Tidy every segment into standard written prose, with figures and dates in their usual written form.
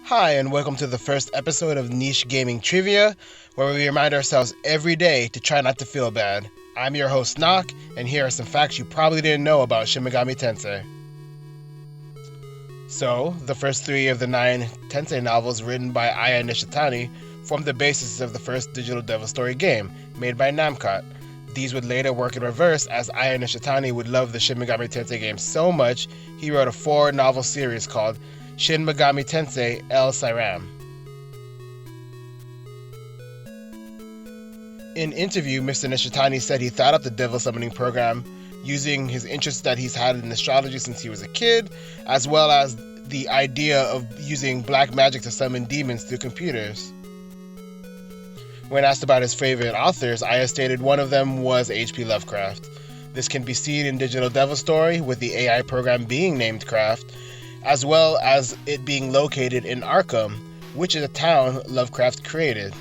Hi, and welcome to the first episode of Niche Gaming Trivia, where we remind ourselves every day to try not to feel bad. I'm your host, Nock, and here are some facts you probably didn't know about Shin Megami Tensei. So, the first 3 of the 9 Tensei novels written by Aya Nishitani formed the basis of the first digital Devil Story game, made by Namcot. These would later work in reverse, as Aya Nishitani would love the Shin Megami Tensei game so much, he wrote a 4-novel series called Shin Megami Tensei El Siram. In an interview, Mr. Nishitani said he thought up the devil summoning program using his interest that he's had in astrology since he was a kid, as well as the idea of using black magic to summon demons through computers. When asked about his favorite authors, Aya stated one of them was H.P. Lovecraft. This can be seen in Digital Devil Story, with the AI program being named Craft, as well as it being located in Arkham, which is a town Lovecraft created.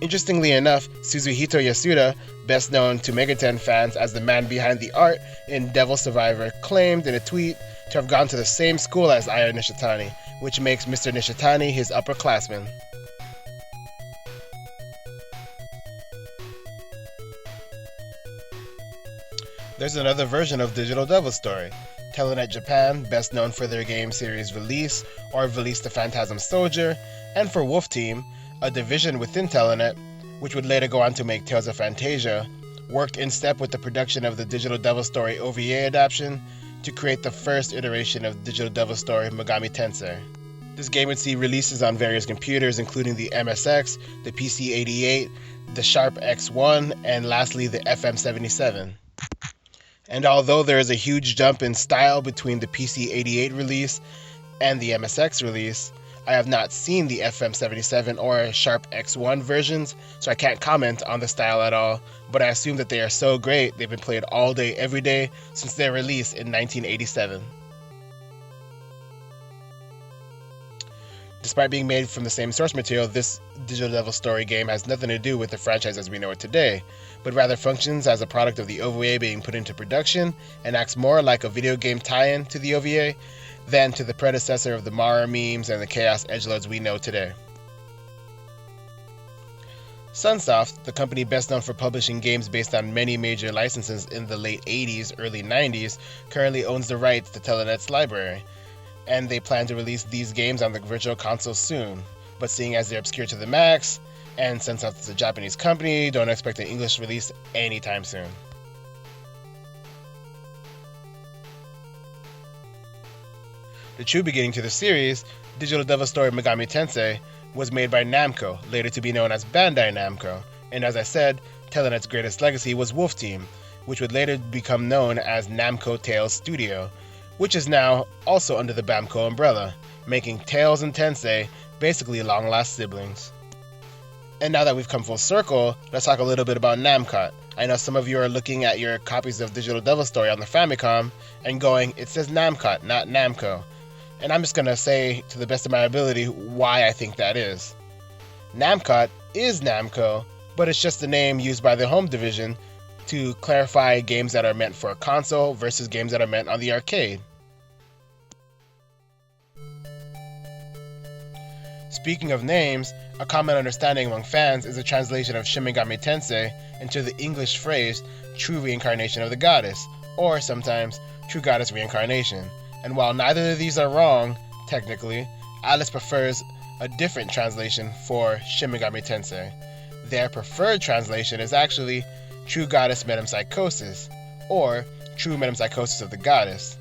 Interestingly enough, Suzuhito Yasuda, best known to Megaten fans as the man behind the art in Devil Survivor, claimed in a tweet to have gone to the same school as Aya Nishitani, which makes Mr. Nishitani his upperclassman. There's another version of Digital Devil Story. Telenet Japan, best known for their game series Release or Release the Phantasm Soldier, and for Wolf Team, a division within Telenet, which would later go on to make Tales of Phantasia, worked in step with the production of the Digital Devil Story OVA adaptation to create the first iteration of Digital Devil Story Megami Tensei. This game would see releases on various computers, including the MSX, the PC-88, the Sharp X1, and lastly the FM77. And although there is a huge jump in style between the PC-88 release and the MSX release, I have not seen the FM77 or Sharp X1 versions, so I can't comment on the style at all, but I assume that they are so great they've been played all day, every day since their release in 1987. Despite being made from the same source material, this Digital Devil Story game has nothing to do with the franchise as we know it today, but rather functions as a product of the OVA being put into production and acts more like a video game tie-in to the OVA than to the predecessor of the Mara memes and the Chaos Edgelords we know today. Sunsoft, the company best known for publishing games based on many major licenses in the late 80s, early 90s, currently owns the rights to Telenet's library, and they plan to release these games on the Virtual Console soon. But seeing as they're obscure to the max, and since it's a Japanese company, don't expect an English release anytime soon. The true beginning to the series, Digital Devil Story Megami Tensei, was made by Namco, later to be known as Bandai Namco, and as I said, Telenet's greatest legacy was Wolf Team, which would later become known as Namco Tales Studio, which is now also under the Bamco umbrella, making Tales and Tensei basically long-lost siblings. And now that we've come full circle, let's talk a little bit about Namcot. I know some of you are looking at your copies of Digital Devil Story on the Famicom and going, it says Namcot, not Namco. And I'm just going to say, to the best of my ability, why I think that is. Namcot is Namco, but it's just the name used by the home division to clarify games that are meant for a console versus games that are meant on the arcade. Speaking of names, a common understanding among fans is a translation of Shin Megami Tensei into the English phrase True Reincarnation of the Goddess, or sometimes True Goddess Reincarnation. And while neither of these are wrong, technically, Alice prefers a different translation for Shin Megami Tensei. Their preferred translation is actually True Goddess Metempsychosis, or True Metempsychosis of the Goddess.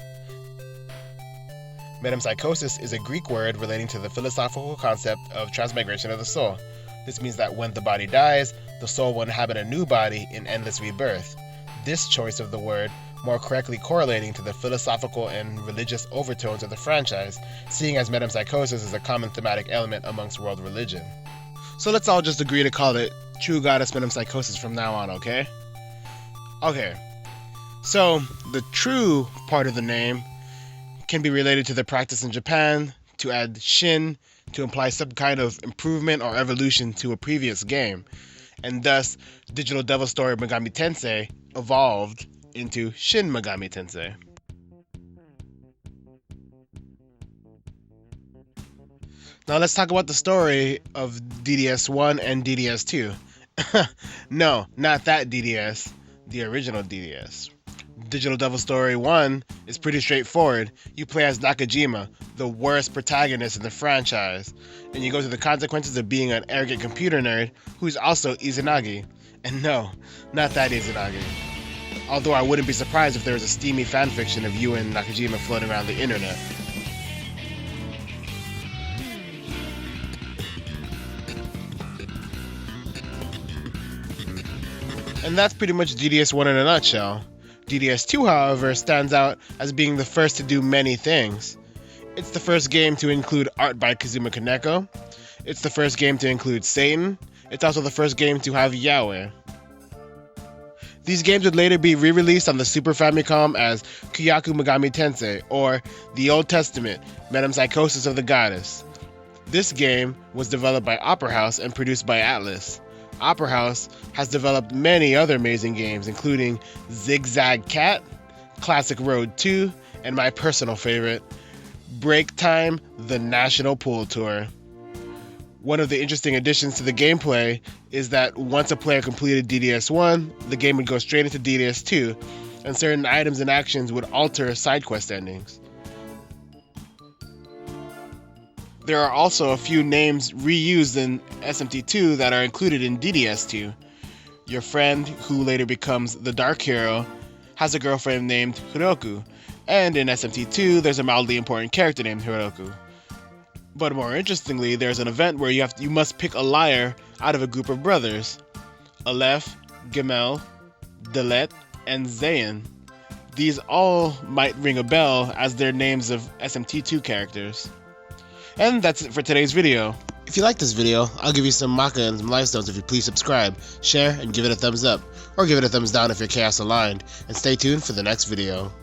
Metempsychosis is a Greek word relating to the philosophical concept of transmigration of the soul. This means that when the body dies, the soul will inhabit a new body in endless rebirth. This choice of the word more correctly correlating to the philosophical and religious overtones of the franchise, seeing as metempsychosis is a common thematic element amongst world religion. So let's all just agree to call it True Goddess Metempsychosis from now on, okay? Okay. So, the true part of the name can be related to the practice in Japan to add shin to imply some kind of improvement or evolution to a previous game, and thus Digital Devil Story Megami Tensei evolved into Shin Megami Tensei. Now let's talk about the story of DDS1 and DDS2. No, not that DDS, the original DDS. Digital Devil Story 1 is pretty straightforward. You play as Nakajima, the worst protagonist in the franchise, and you go through the consequences of being an arrogant computer nerd who's also Izanagi. And no, not that Izanagi. Although I wouldn't be surprised if there was a steamy fanfiction of you and Nakajima floating around the internet. And that's pretty much DDS1 in a nutshell. DDS2, however, stands out as being the first to do many things. It's the first game to include art by Kazuma Kaneko. It's the first game to include Satan. It's also the first game to have Yahweh. These games would later be re-released on the Super Famicom as Kyaku Megami Tensei, or The Old Testament, Metempsychosis of the Goddess. This game was developed by Opera House and produced by Atlus. Opera House has developed many other amazing games, including Zigzag Cat, Classic Road 2, and my personal favorite, Break Time: The National Pool Tour. One of the interesting additions to the gameplay is that once a player completed DDS1, the game would go straight into DDS2, and certain items and actions would alter side quest endings. There are also a few names reused in SMT2 that are included in DDS2. Your friend, who later becomes the Dark Hero, has a girlfriend named Hiroku, and in SMT2 there's a mildly important character named Hiroku. But more interestingly, there's an event where you must pick a liar out of a group of brothers. Aleph, Gemel, Dalet, and Zayn. These all might ring a bell as they're names of SMT2 characters. And that's it for today's video. If you like this video, I'll give you some Maka and some Lifestones if you please subscribe, share, and give it a thumbs up. Or give it a thumbs down if you're Chaos aligned. And stay tuned for the next video.